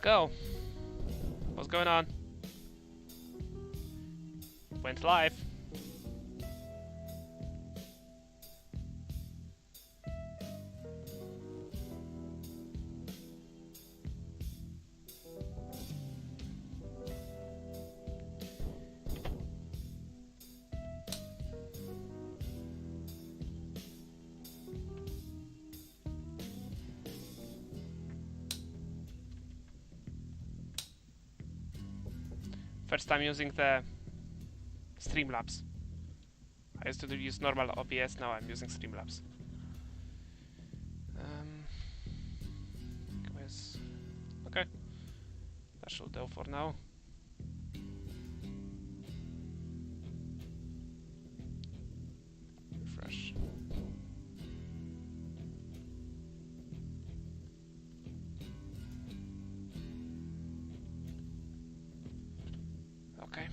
go. What's going on? Went live. First time using the Streamlabs. I used to use normal OBS, now I'm using Streamlabs. Quiz. Okay. That should do for now. Refresh. Okay.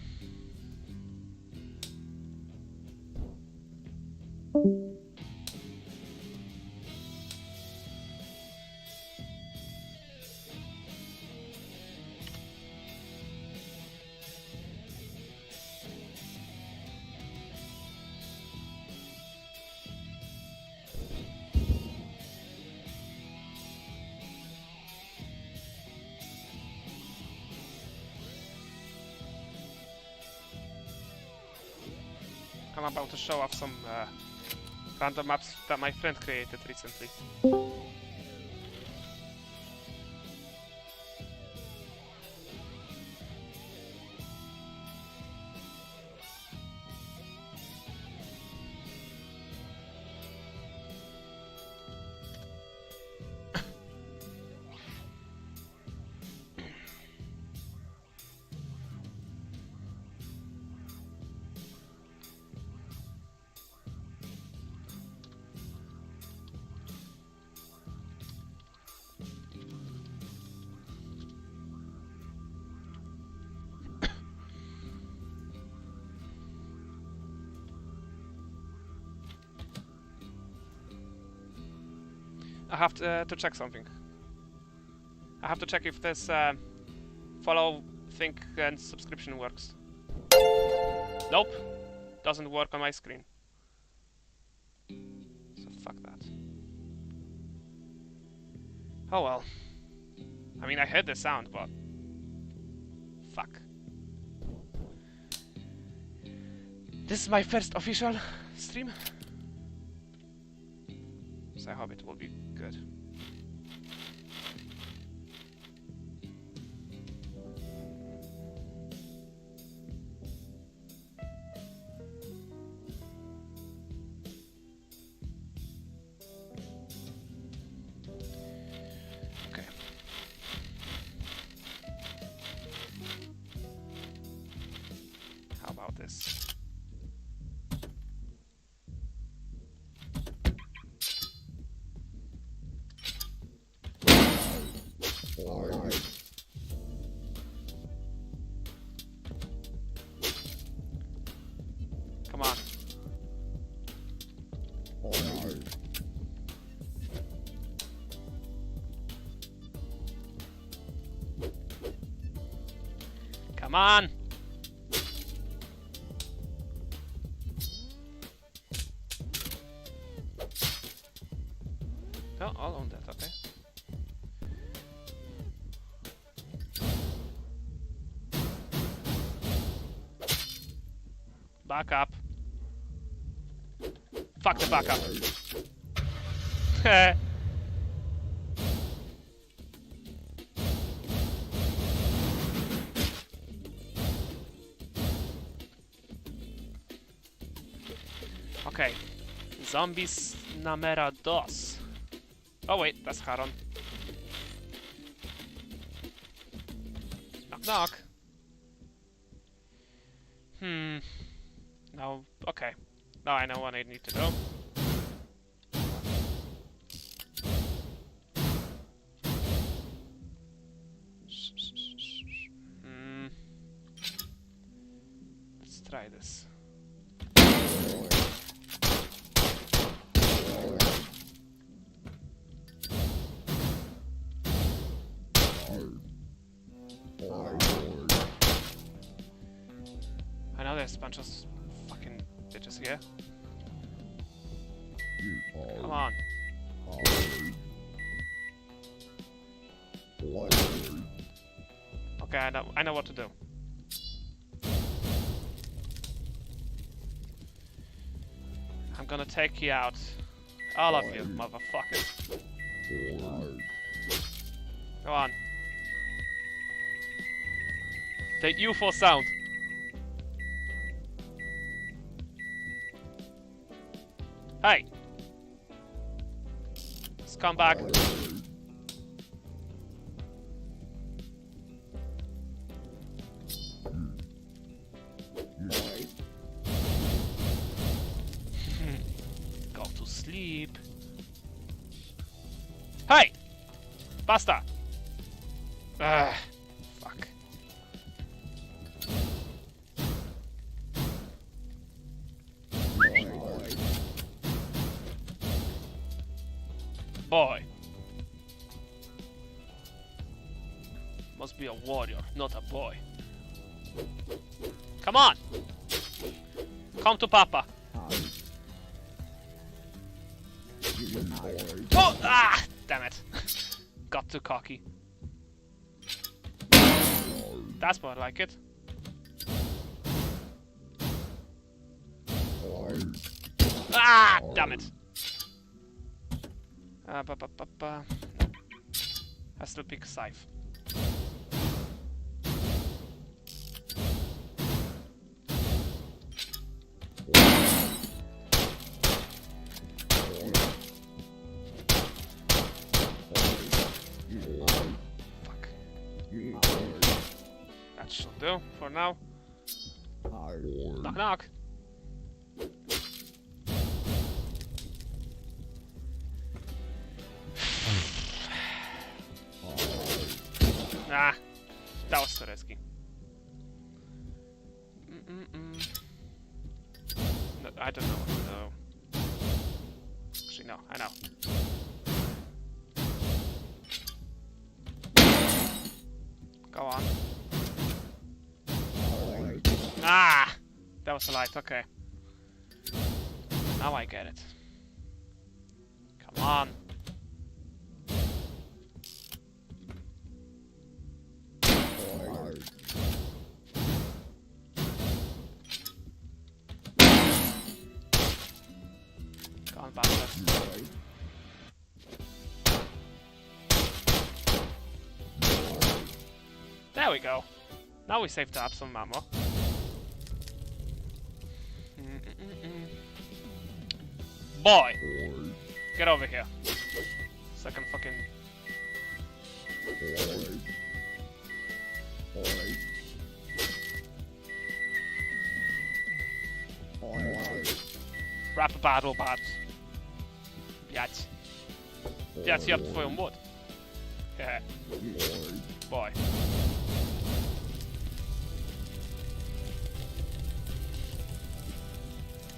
I'm about to show off some random maps that my friend created recently. I have to check something. I have to check if this follow, think, and subscription works. Nope, doesn't work on my screen. So fuck that. Oh well. I mean, I heard the sound, but fuck. This is my first official stream, so I hope it will be good. Okay. How about this? Come on. Come on. No, I'll own that, okay. Back up. Fuck the backup. Okay. Zombies numera dos. Oh wait, that's Haron. Knock knock. No, okay. Now I know what I need to do. Let's try this. there's a bunch of fucking bitches here. Come on. Okay, I know what to do. I'm gonna take you out. All of you, motherfuckers. Go on. The UFO sound. Hey! Let's come back. Go to sleep. Hey! Basta! Fuck. Boy. Must be a warrior, not a boy. Come on! Come to Papa. Oh! Ah! Damn it. Got too cocky. That's more like it. Ah! Damn it. I still pick Scythe. Fuck. That should do for now. Knock knock. Ah, that was too risky. No, I don't know what to do. Actually, no, I know. Go on. Ah! That was a light, okay. Now I get it. Come on. Go on, bastard. There we go. Now we saved up some ammo. Boy! Get over here. So I can fucking... Rap battle bat. Biać. Biać ja twoją młot. Hehe. Boy.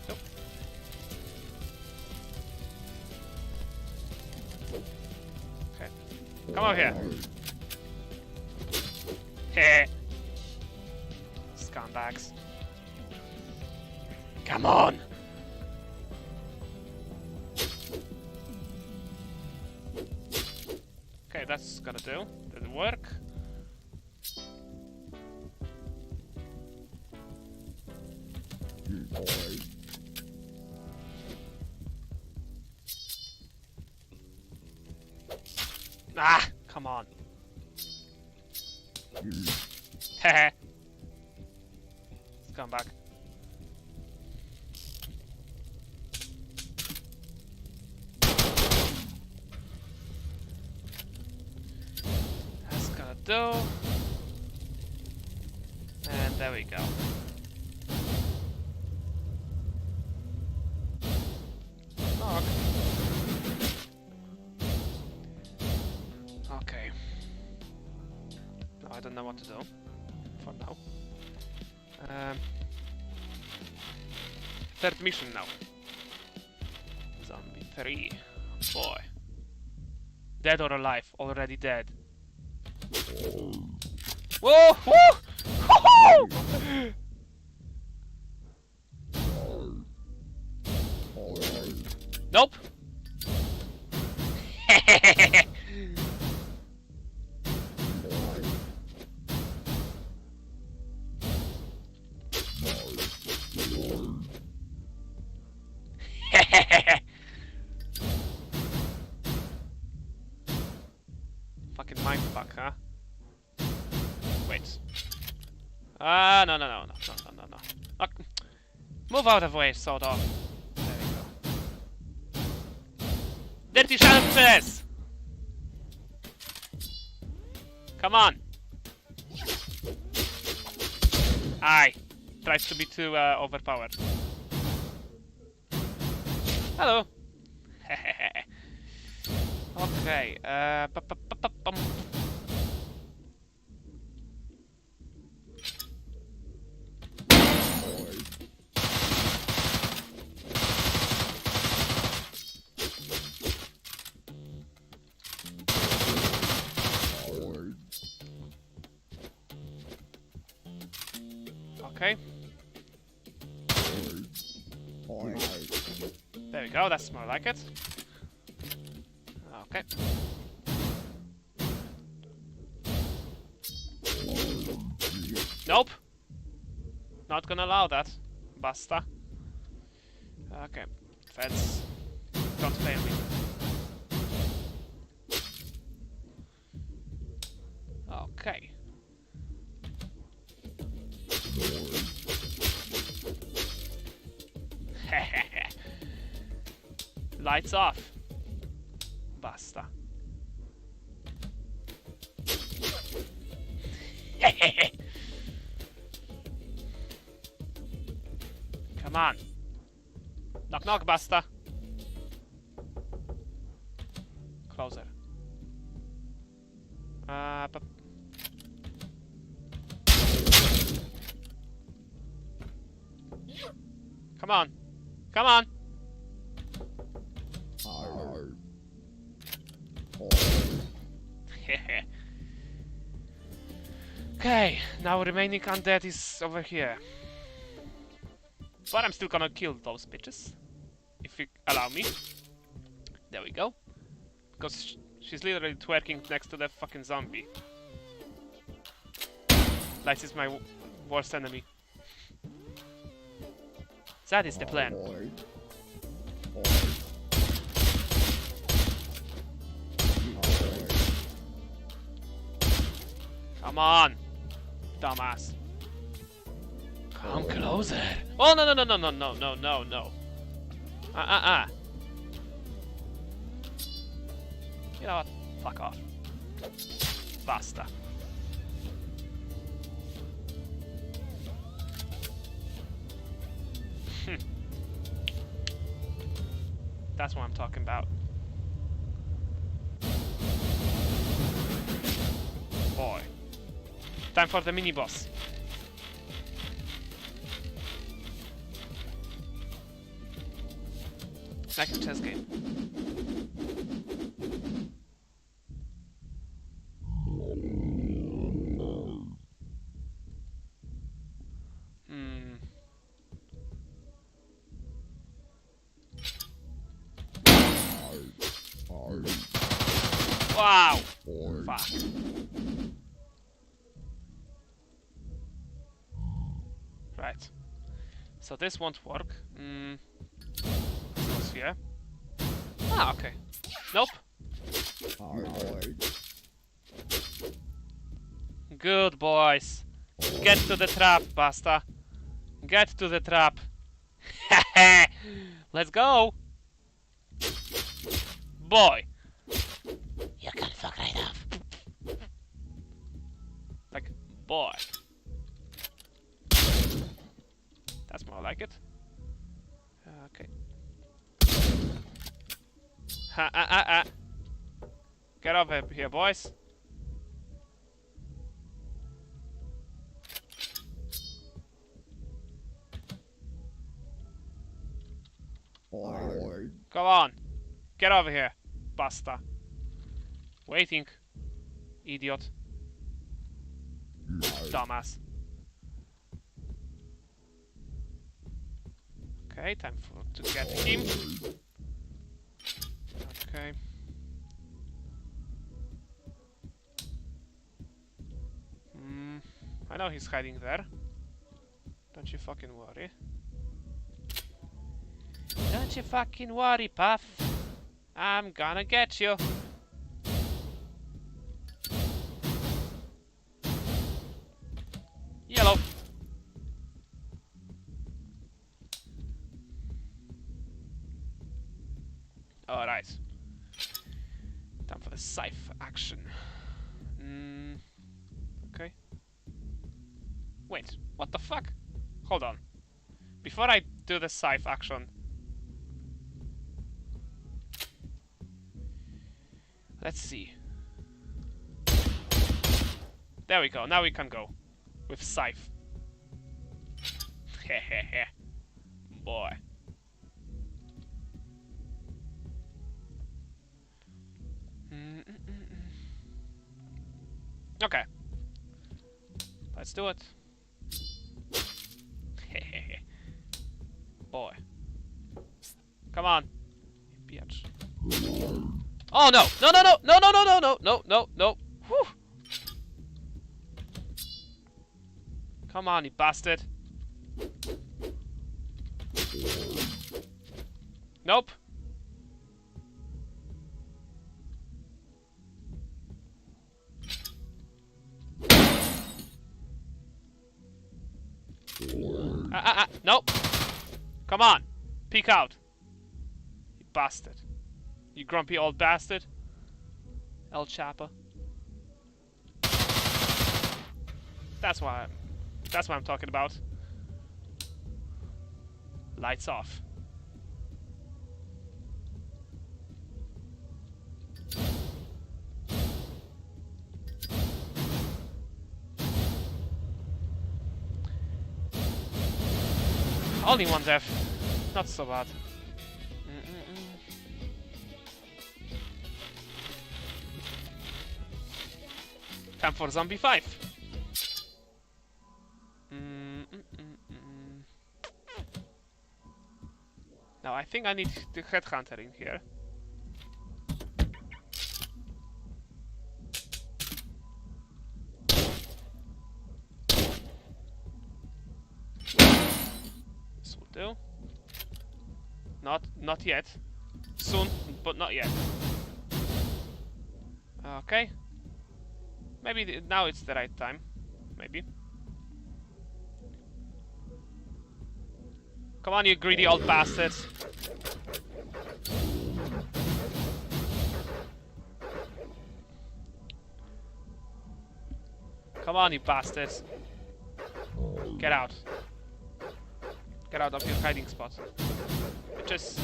Nope. Okay. Come over here. Heh. Scumbags. Come on! Okay, that's gonna do. Did it work? Ah! Come on. Heh. Let's come back. That's gonna do. And there we go. Knock. Okay. No, I don't know what to do for now. Third mission now. Zombie 3. Boy. Dead or alive? Already dead. Whoa! Woo! Nope. Fucking mindfuck, huh? Wait. No. Okay. Move out of the way, sort of. There we go. Dirty chances! Come on! Aye. Tries to be too overpowered. Hello. Okay. Okay. There we go, that's more like it. Okay. Nope. Not gonna allow that. Basta. Okay. Fence. Don't fail me. Okay. Lights off. Basta. Come on. Knock knock, basta. Closer. Come on. Come on. Okay, now remaining undead is over here. But I'm still gonna kill those bitches. If you allow me. There we go. Because she's literally twerking next to the fucking zombie. Light is my worst enemy. That is the plan. Come on, dumbass. Come closer. Oh no. You know what? Fuck off. Basta. That's what I'm talking about. Boy. Time for the mini-boss. Like a chess game. Wow! Fuck. Right. So this won't work. What's here? Ah, okay. Nope. Good boys. Get to the trap, basta. Get to the trap. Let's go. Boy. You can fuck right off. Like, boy. That's more like it. Okay. Get over here, boys. Come on. Get over here, basta. Waiting. Idiot. Dumbass. Okay, time to get him. I know he's hiding there. Don't you fucking worry. Don't you fucking worry, Puff. I'm gonna get you. Yellow. Alright. Time for the scythe action. Okay. Wait, what the fuck? Hold on. Before I do the scythe action... Let's see. There we go, now we can go. With scythe. Hehehe. Boy. Okay. Let's do it. Boy. Come on. Bitch. Oh no! No no no! No no no no no no no no! Whew. Come on, you bastard. Nope. Nope. Come on. Peek out. You bastard. You grumpy old bastard. El Chapo. That's what I'm talking about. Lights off. Only one death. Not so bad. Time for Zombie 5. Now I think I need the headhunter in here. This will do. Not yet. Soon, but not yet. Okay. Maybe now it's the right time. Maybe. Come on, you greedy old bastards. Come on, you bastards. Get out. Get out of your hiding spot. Just...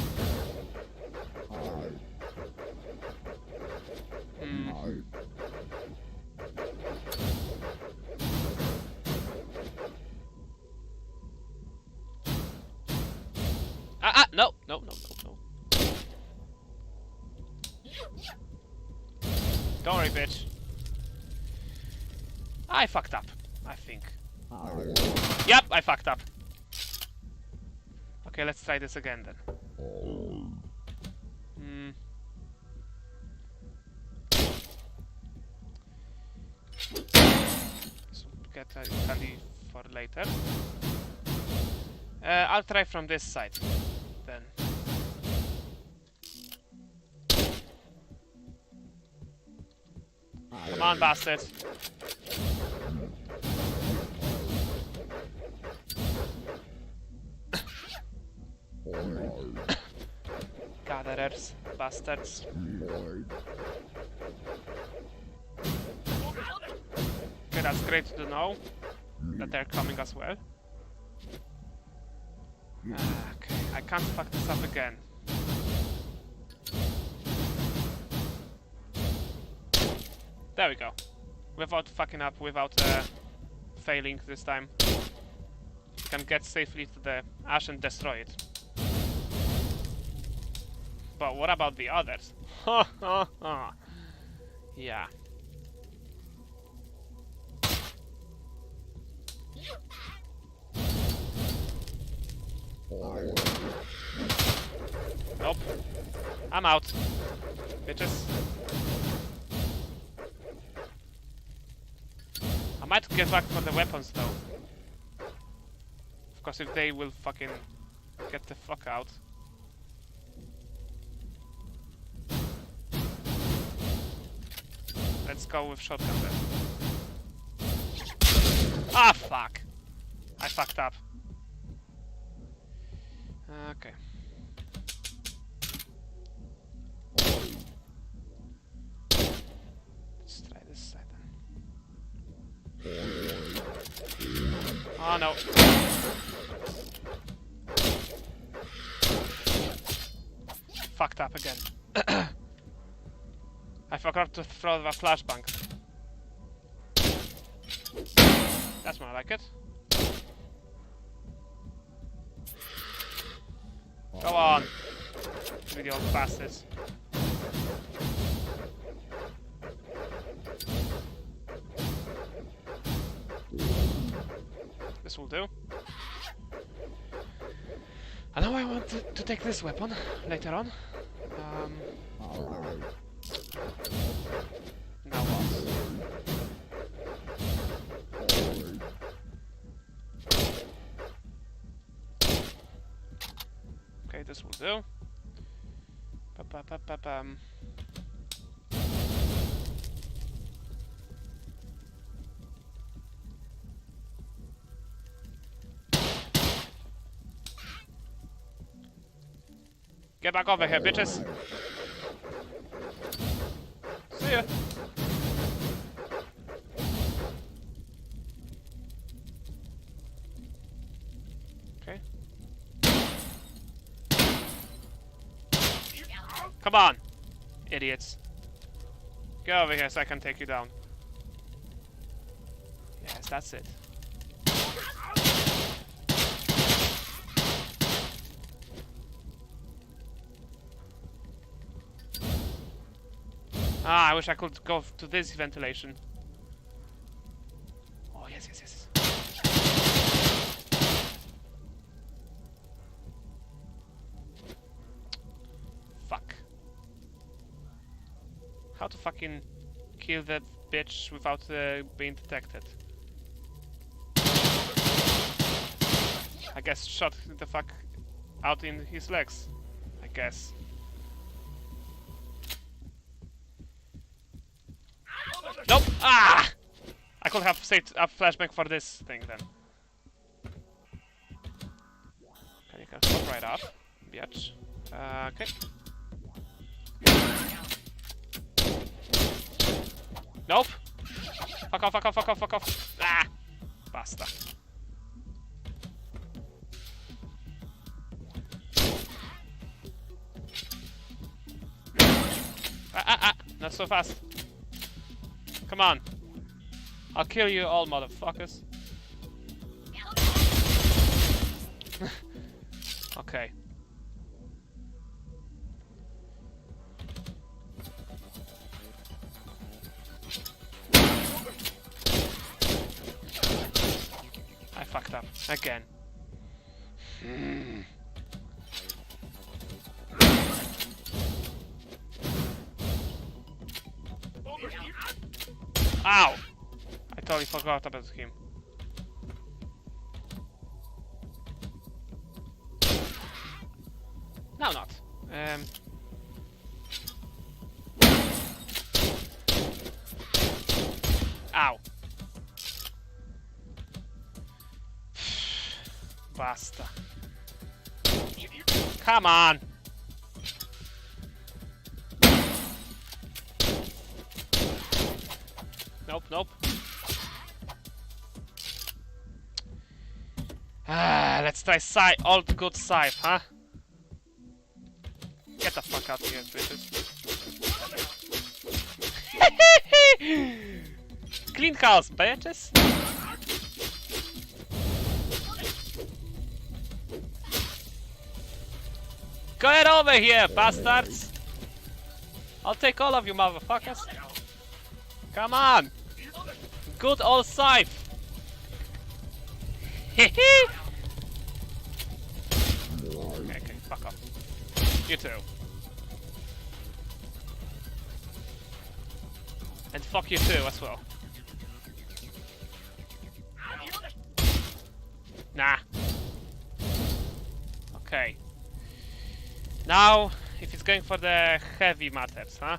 No, no, no, no, no. Don't worry, bitch. I fucked up, I think. Yep, I fucked up. Okay, let's try this again then. So get a candy for later. I'll try from this side then. Come on, bastard. Gatherers, bastards. Okay, that's great to know that they're coming as well. Okay, I can't fuck this up again. There we go. Without fucking up, without failing this time. We can get safely to the ash and destroy it. But what about the others? Ha ha ha. Yeah. Nope. I'm out. Bitches. might get back for the weapons though. Of course, if they will fucking get the fuck out. Let's go with shotgun then. Ah, fuck! I fucked up. Okay. Let's try this side then. Oh no. Fucked up again. I forgot to throw the flashbang. That's more like it. Go on, you old bastards. This will do. I know I want to take this weapon later on. Now what? Okay, this will do. Get back over here, bitches! See ya! Okay. Come on, idiots. Get over here so I can take you down. Yes, that's it. Ah, I wish I could go to this ventilation. Oh, yes, yes, yes. Fuck. How to fucking kill that bitch without being detected? I guess shot the fuck out in his legs. I guess. Nope! Ah! I could have saved a flashback for this thing then. Okay, you can stop right up, bitch. Okay. Nope! Fuck off, fuck off, fuck off, fuck off! Ah! Basta. Not so fast. Come on. I'll kill you all, motherfuckers. Okay. I fucked up. Again. Ow! I totally forgot about him. Now not. Ow. Basta. Come on! Nope, nope. Ah, let's try old good scythe, huh? Get the fuck out of here, bitches. Clean house, bitches! Get over here, bastards! I'll take all of you, motherfuckers. Come on! Good old scythe! Okay, fuck off. You too. And fuck you too as well. Nah. Okay. Now, if it's going for the heavy matters, huh?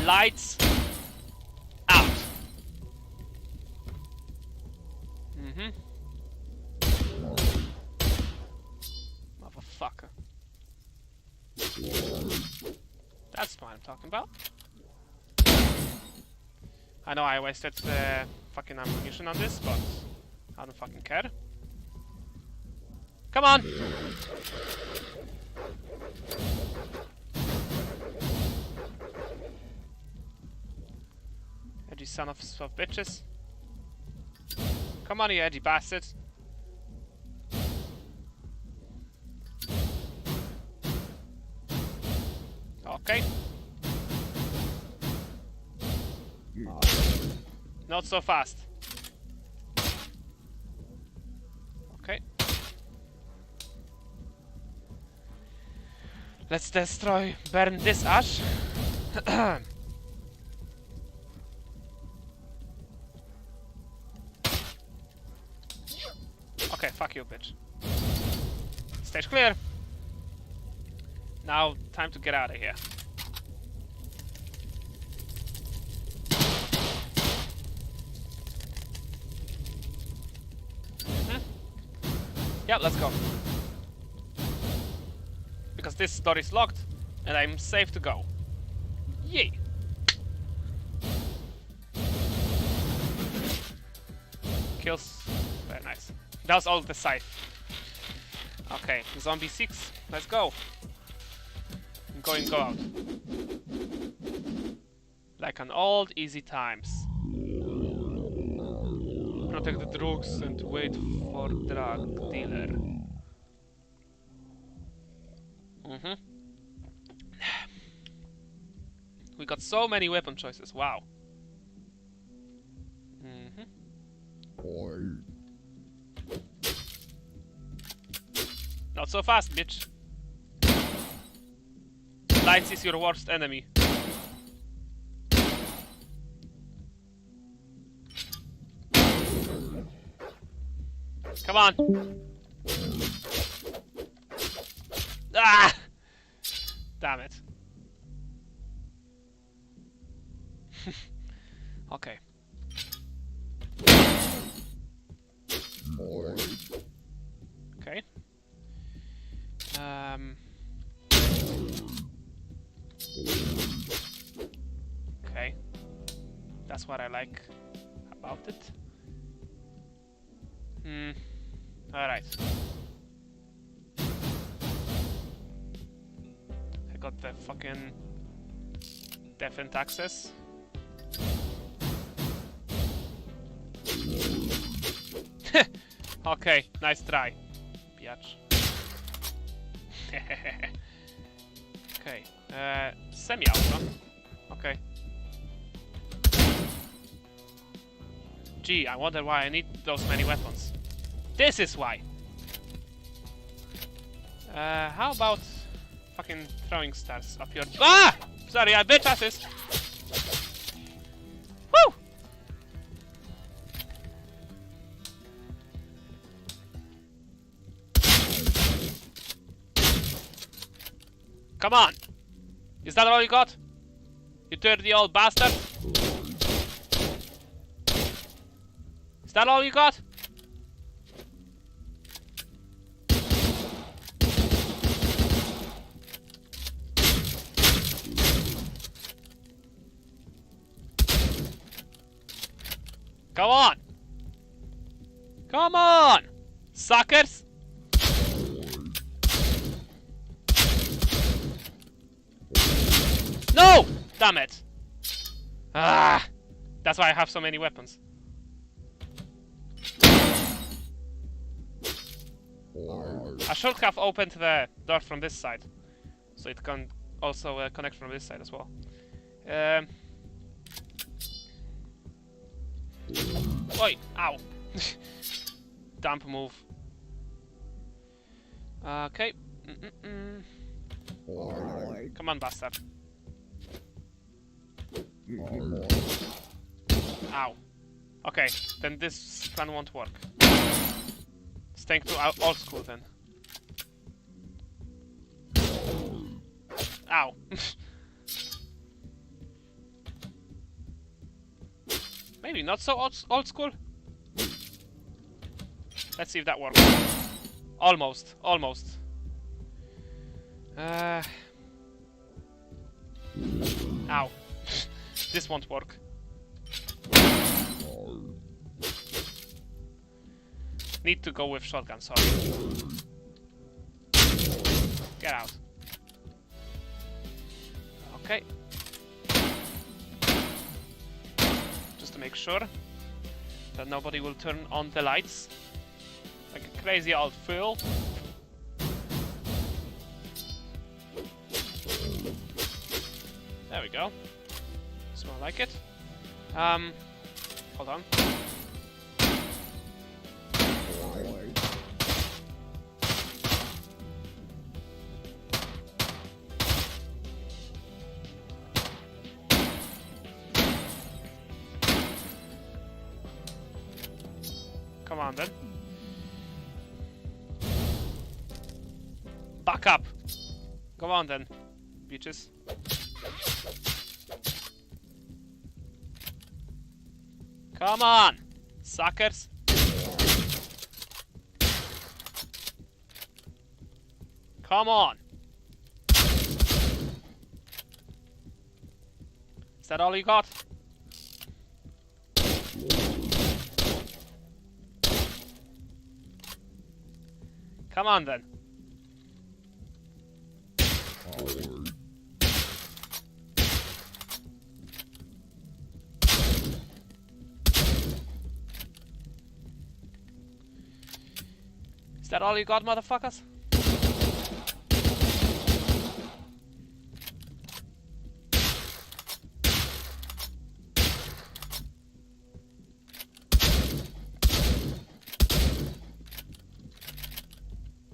Lights out. Motherfucker. That's what I'm talking about. I know I wasted fucking ammunition on this, but I don't fucking care. Come on! Edgy son of bitches. Come on, you edgy bastard. Okay. Not so fast. Okay. Let's burn this ash. Okay, fuck you, bitch. Stage clear. Now, time to get out of here. Yep, let's go. Because this door is locked, and I'm safe to go. Yay! Kills. Very nice. That was all the scythe. Okay, zombie 6. Let's go. Go in, go out. Like an old easy times. Protect the drugs and wait for drug dealer. We got so many weapon choices, wow. Not so fast, bitch. Lights is your worst enemy. Come on. Ah! Damn it. Okay. Okay. Okay. That's what I like about it. Alright. I got the fucking different access. Okay, nice try, biatch. Okay, semi-auto. Okay. Gee, I wonder why I need those many weapons. This is why! How about fucking throwing stars up your... Ah! Sorry, I bitch assist! Woo! Come on! Is that all you got? You dirty old bastard? Is that all you got? Come on! Come on! Suckers! No! Damn it! Ah! That's why I have so many weapons. I should have opened the door from this side, so it can also connect from this side as well. Oi! Ow! Dump move. Okay. Come on, bastard. Ow. Okay, then this plan won't work. Staying to old school then. Ow. Maybe not so old school. Let's see if that works. Almost, almost. Ow. This won't work. Need to go with shotgun, sorry. Get out. Okay. Just to make sure that nobody will turn on the lights like a crazy old fool. There we go. Smell like it. Hold on. Come on then. Back up! Go on then, bitches. Come on, suckers! Come on! Is that all you got? Come on then. Is that all you got, motherfuckers?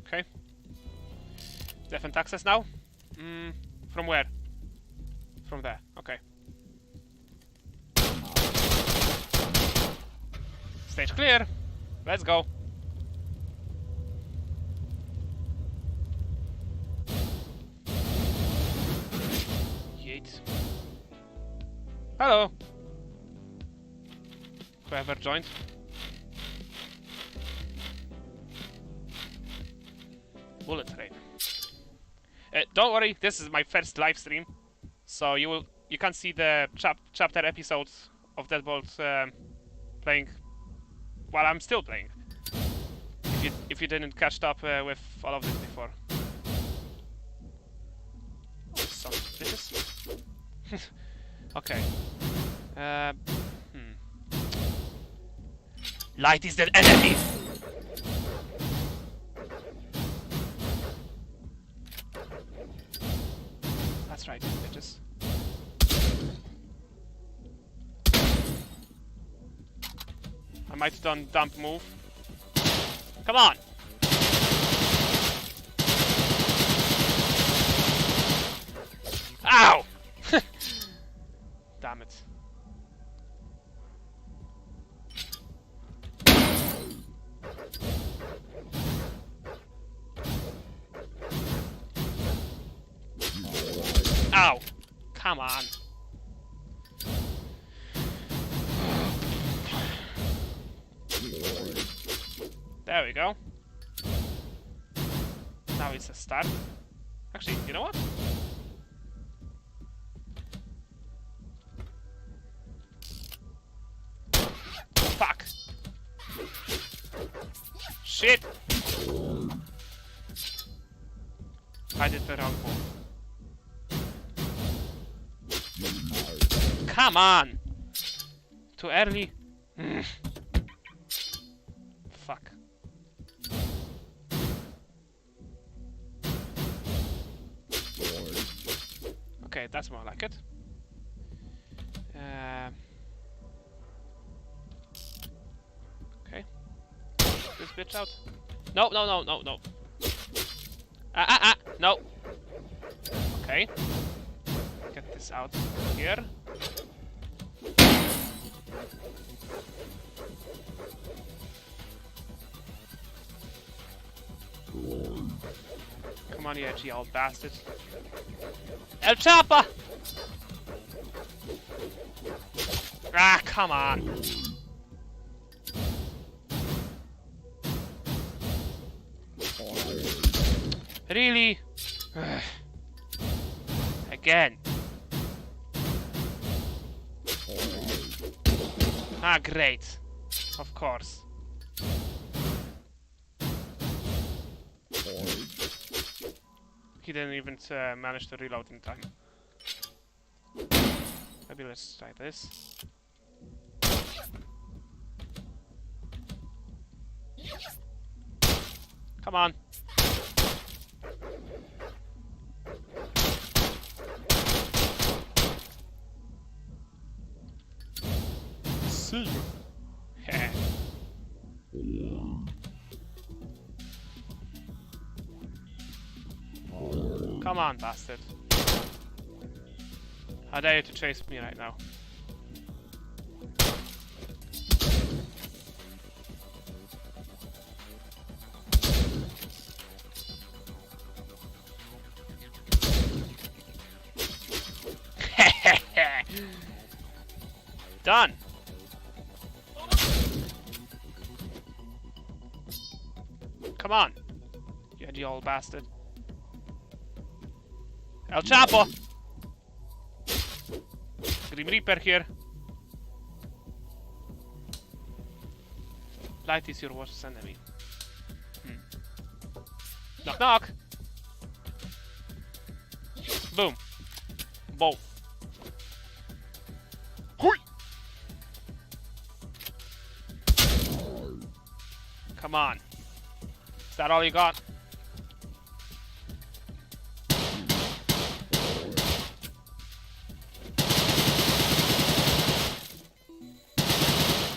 Okay. Different access now? From where? From there. Okay. Stage clear. Let's go. Yeet. Hello. Whoever joined. Bullet train. Don't worry, this is my first live stream, so you can't see the chapter episodes of Deadbolt playing while I'm still playing. If you didn't catch up with all of this before. Oh, some bitches. Okay. Light is the enemy. That's right, bitches. I might have done dump move. Come on! Ow! Damn it. Ow! Come on. There we go. Now it's a start. Actually, you know what? Fuck! Shit! I did the wrong move. Come on! Too early. Fuck. Okay, that's more like it. Okay. This bitch out. No, no, no, no, no. No. Okay. Get this out here. Come on, you edgy old bastard. El Chapa! Ah, come on. Really? Again. Ah, great. Of course. He didn't even manage to reload in time. Maybe let's try this. Come on. See you. Come on, bastard. How dare you to chase me right now? Done! Come on, you edgy old bastard. El Chapo! Grim Reaper here. Light is your worst enemy. Knock knock! Boom. Both. Hui! Come on. Is that all you got?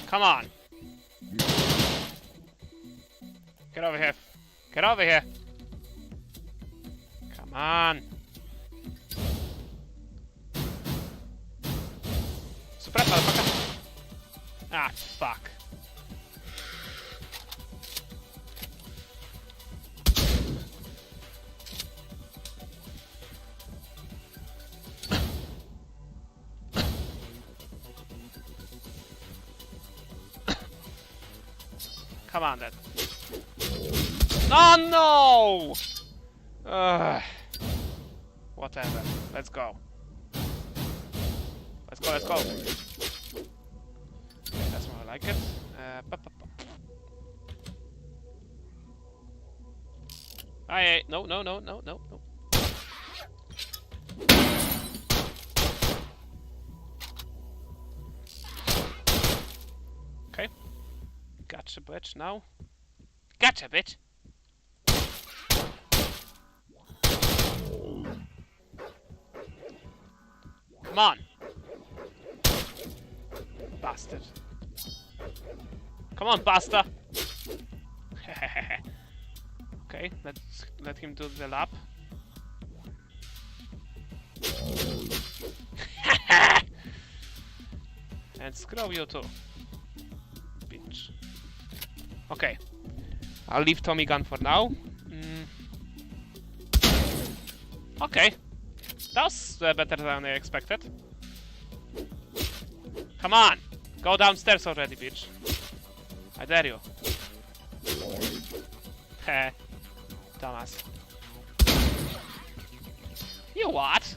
Come on. Get over here. Get over here. Come on. Suppress, motherfucker. Ah, fuck. Come on, then. Oh, no! Whatever. Let's go. Let's go, let's go. Okay, that's more like it. No, no, no, no, no, no. Okay. Gotcha, bitch, now. Gotcha, bitch! Come on! Bastard. Come on, bastard! Okay, let's let him do the lap. And screw you too. Bitch. Okay. I'll leave Tommy gun for now. Okay. That was better than I expected. Come on! Go downstairs already, bitch. I dare you. Heh. Thomas. You what?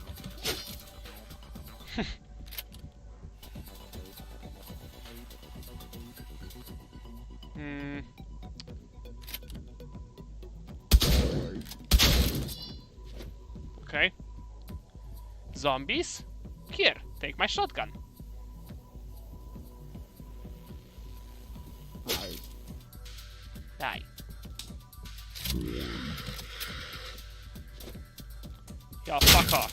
Okay. Zombies? Here, take my shotgun. Die. Yo, fuck off.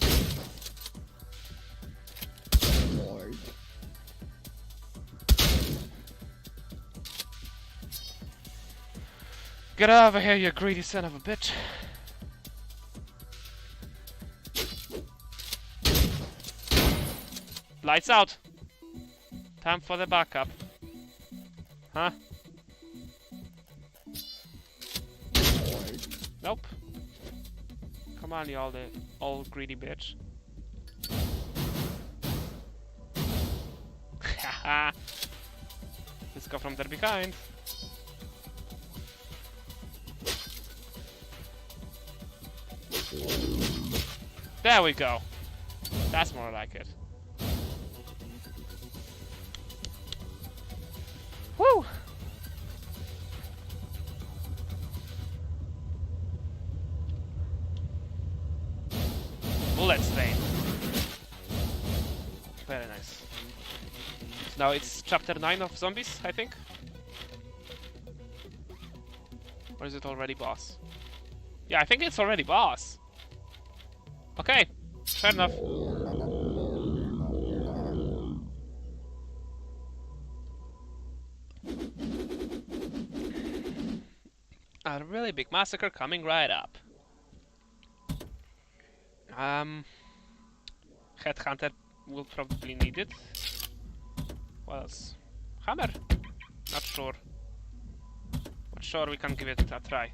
Get over here, you greedy son of a bitch. Lights out. Time for the backup. Huh? Nope. Come on, you old greedy bitch. Haha. Let's go from there behind. There we go. That's more like it. Woo! Bullet stain. Very nice. Now it's chapter 9 of zombies, I think? Or is it already boss? Yeah, I think it's already boss. Okay, fair enough. A really big massacre coming right up. Headhunter will probably need it. What else? Hammer? Not sure. But sure, we can give it a try.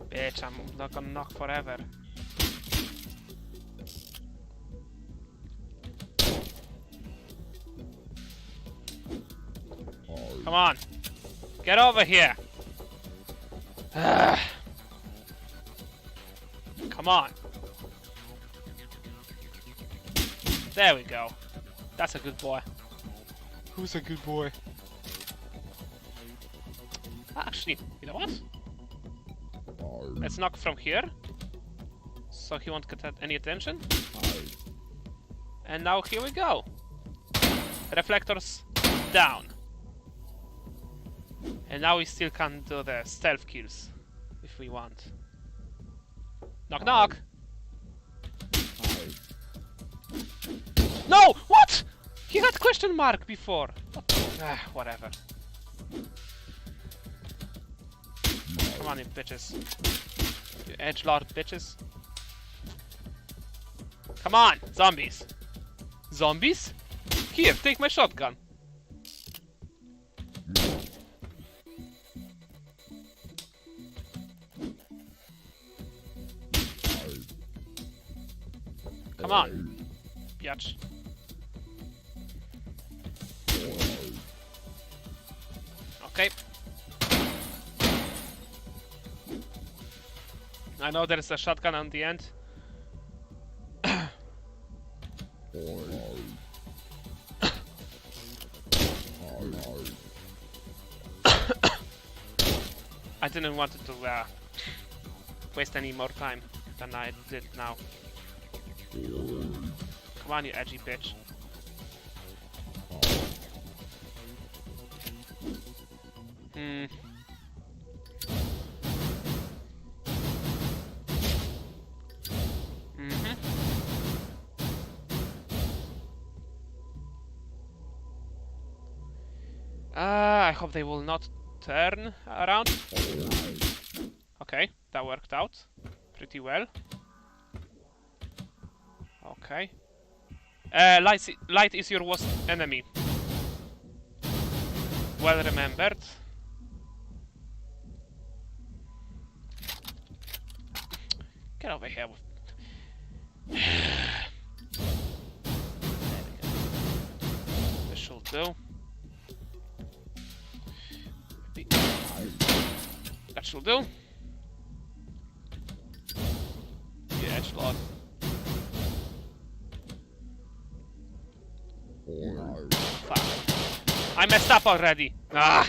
Bitch, I'm not gonna knock forever. Come on! Get over here! Come on! There we go. That's a good boy. Who's a good boy? Actually, you know what? Let's knock from here, so he won't get any attention. And now here we go. Reflectors down. And now we still can do the stealth kills, if we want. Knock knock! No! What? He had question mark before. Whatever. Come on, you bitches. You edgelord bitches. Come on, zombies. Zombies? Here, take my shotgun. Come on, biatch. Okay. I know there's a shotgun on the end. I didn't want to waste any more time than I did now. Come on, you edgy bitch. I hope they will not turn around. Okay, that worked out pretty well. Okay. Light is your worst enemy. Well remembered. Get over here. This should do. That should do. Yeah, edgelord. Fuck. I messed up already. Ah.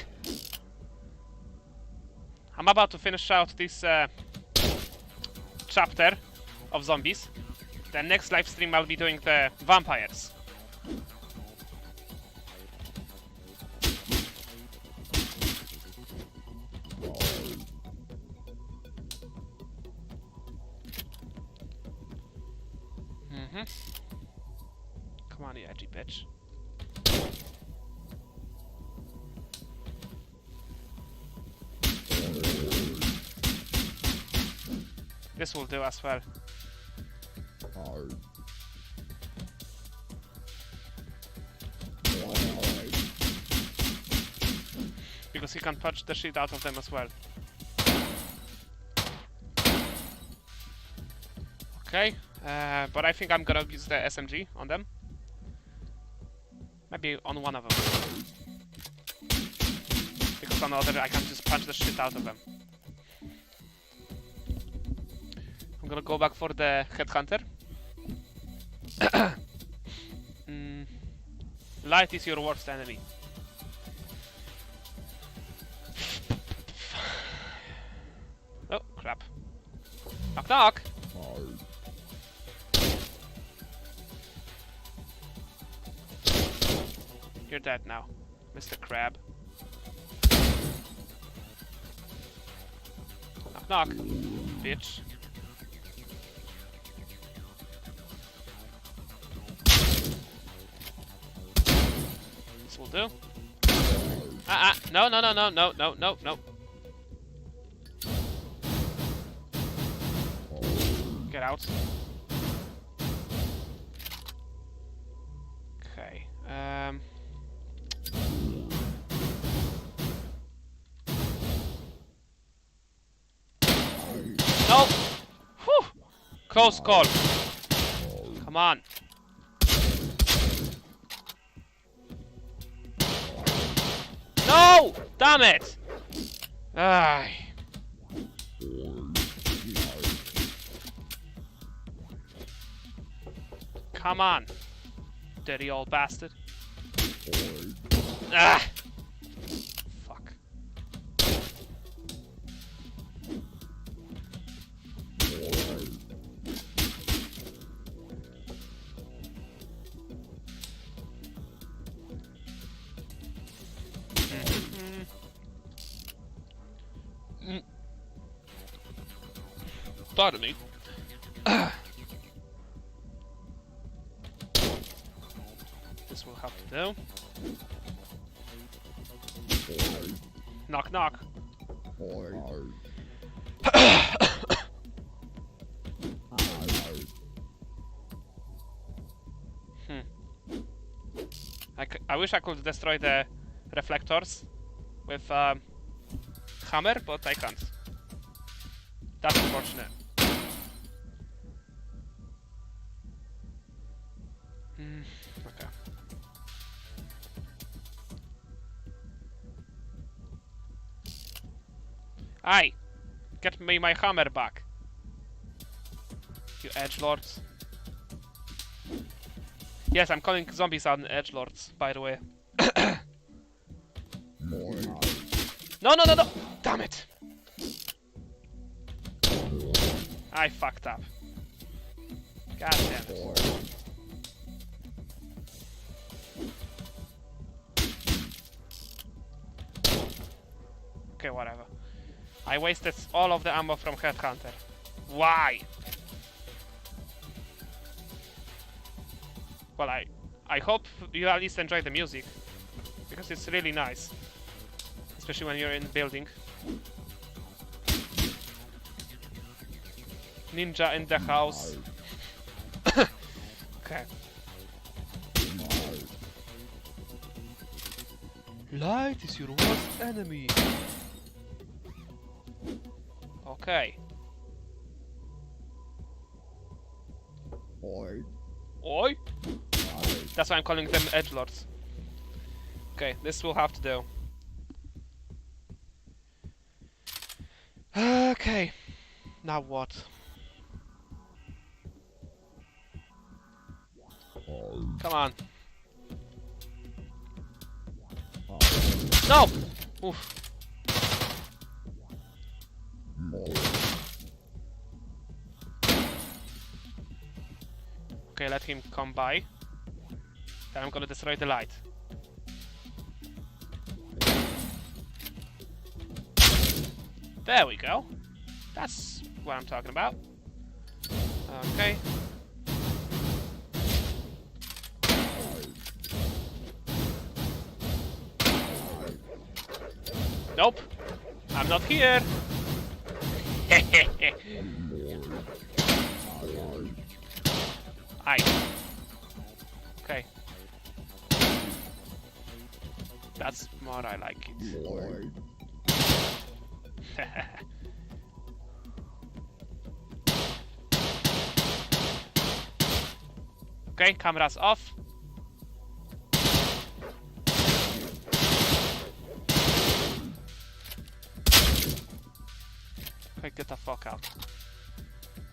I'm about to finish out this chapter of zombies. The next live stream I'll be doing the vampires. Come on, you edgy bitch. This will do as well. Because he can punch the shit out of them as well. Okay, but I think I'm gonna use the SMG on them. Maybe on one of them. Because on the other I can just punch the shit out of them. I'm gonna go back for the headhunter. Light is your worst enemy. Oh, crap. Knock knock! You're dead now, Mr. Crab. Knock knock, bitch. This will do. No, no, no, no, no, no, no, no. Get out. Okay. No! Whew! Close call. Come on. No! Damn it! Ay. Come on, dirty old bastard. Ah! Fuck. Pardon me. This will have to do. Knock knock. I wish I could destroy the reflectors with hammer, but I can't. That's unfortunate. Okay. Aye! Get me my hammer back. You edgelords. Yes, I'm calling zombies on edgelords, by the way. No, no, no, no! Damn it! I fucked up. God damn it. Okay, whatever. I wasted all of the ammo from Headhunter. Why? Well, I hope you at least enjoy the music, because it's really nice, especially when you're in the building. Ninja in the house. Okay. Light is your worst enemy. Okay. Oi. Oi? That's why I'm calling them edgelords. Okay, this will have to do. Okay. Now what? Come on. No! Oof. Okay, let him come by. Then I'm gonna destroy the light. There we go. That's what I'm talking about. Okay. Nope. I'm not here. Aye. Okay. That's more I like it. Okay, cameras off. Okay, get the fuck out.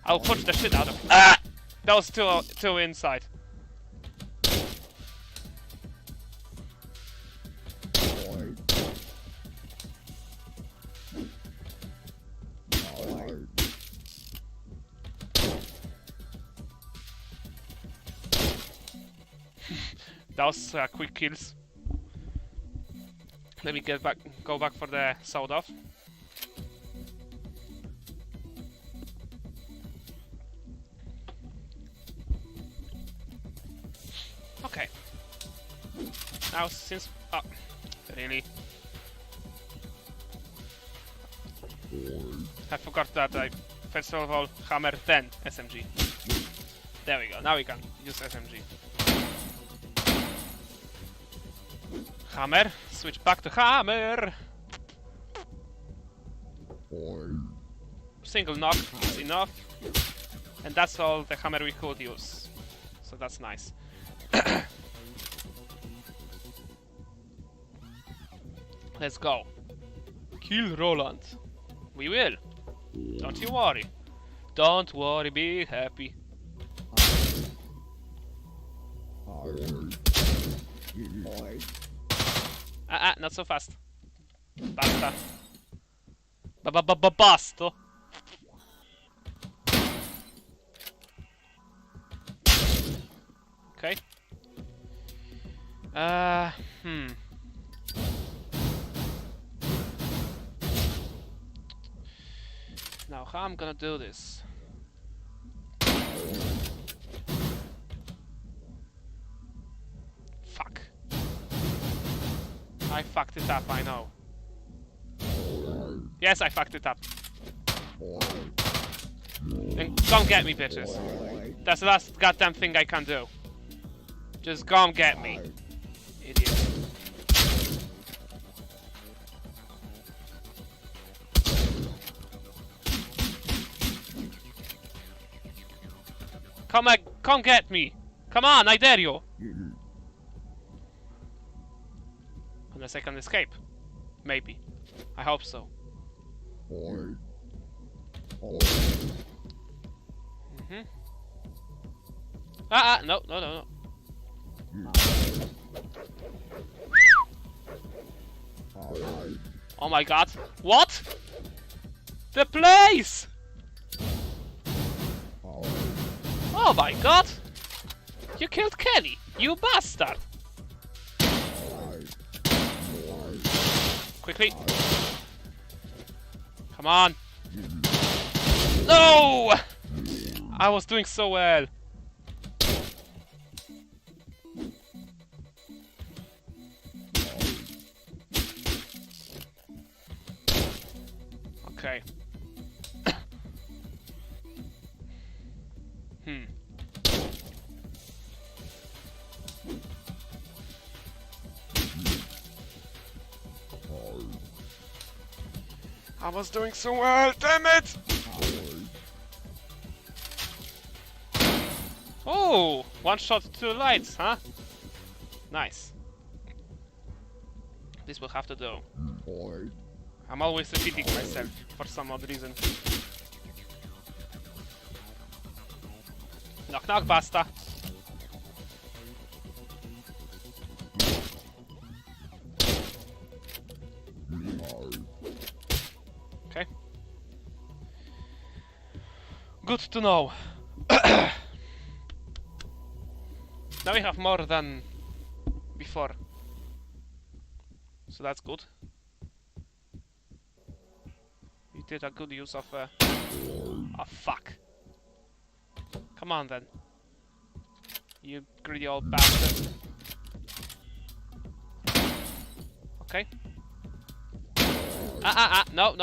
I'll punch the shit out of him. Ah! That was too inside. That was quick kills. Let me go back for the sound off. Okay. Now since really, I forgot that I first of all hammer then SMG. There we go. Now we can use SMG. Hammer. Switch back to hammer. Single knock is enough, and that's all the hammer we could use. So that's nice. Let's go. Kill Roland. We will. Don't you worry. Don't worry, be happy. Not so fast. Basta. Basto. Okay. Now, how I'm gonna do this? Fuck. I fucked it up, I know. Yes, I fucked it up. Then come get me, bitches. That's the last goddamn thing I can do. Just come get me. Idiot. Come get me! Come on, I dare you! Unless I can escape. Maybe. I hope so. No. Oh my god. What? The place! Oh my god! You killed Kenny, you bastard! Quickly. Come on. No! I was doing so well. Okay. I was doing so well, damn it! Oh, one shot, two lights, huh? Nice. This will have to do. I'm always repeating myself for some odd reason. Knock knock, basta. Okay. Good to know. Now we have more than before. So that's good. We did a good use of oh fuck. Come on then. You greedy old bastard. Okay. No.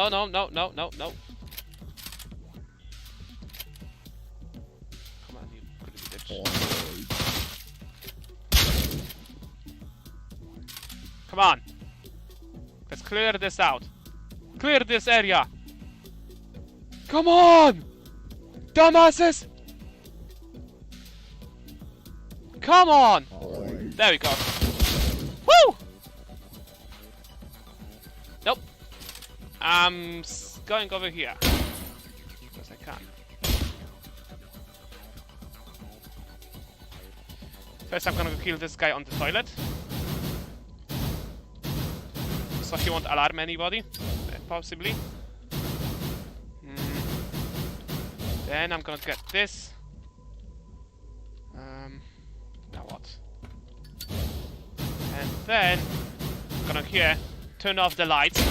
Come on. Let's clear this out. Clear this area. Come on! Dumbasses! Come on! There we go. Woo! Nope. I'm going over here. Because I can. First I'm gonna kill this guy on the toilet. So he won't alarm anybody. Possibly. Then I'm gonna get this. Now what? And then I'm gonna here turn off the lights.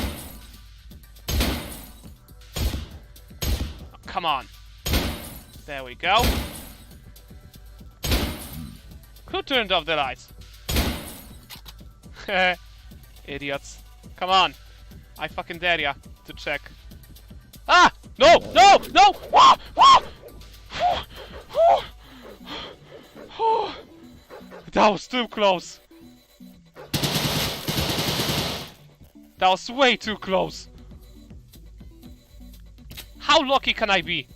Oh, come on. There we go. Who turned off the lights? Idiots. Come on. I fucking dare ya to check. Ah! No! No! No! Ah! Ah! That was too close. That was way too close. How lucky can I be?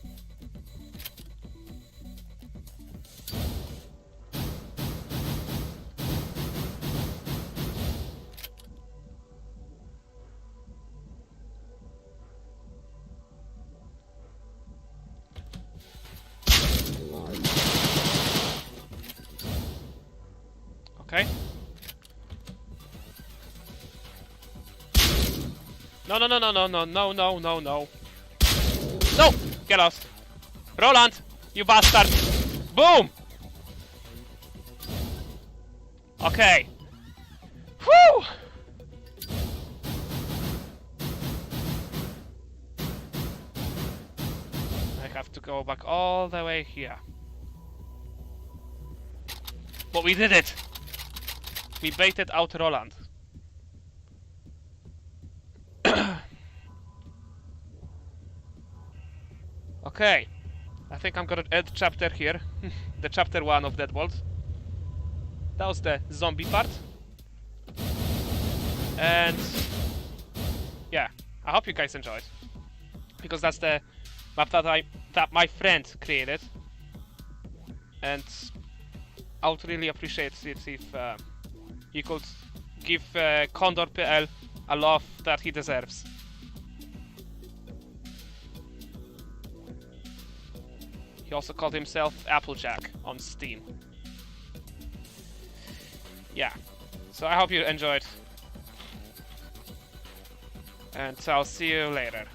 Okay. No, no, no, no, no, no, no, no, no, no. No! Get lost. Roland! You bastard! Boom! Okay. Whew! I have to go back all the way here. But we did it! We baited out Roland. Okay. I think I'm gonna end chapter here. The chapter 1 of Deadbolt. That was the zombie part. And yeah, I hope you guys enjoyed. Because that's the map that my friend created. And I would really appreciate it if you could give Condor.pl a love that he deserves. He also called himself Applejack on Steam. Yeah, so I hope you enjoyed. And I'll see you later.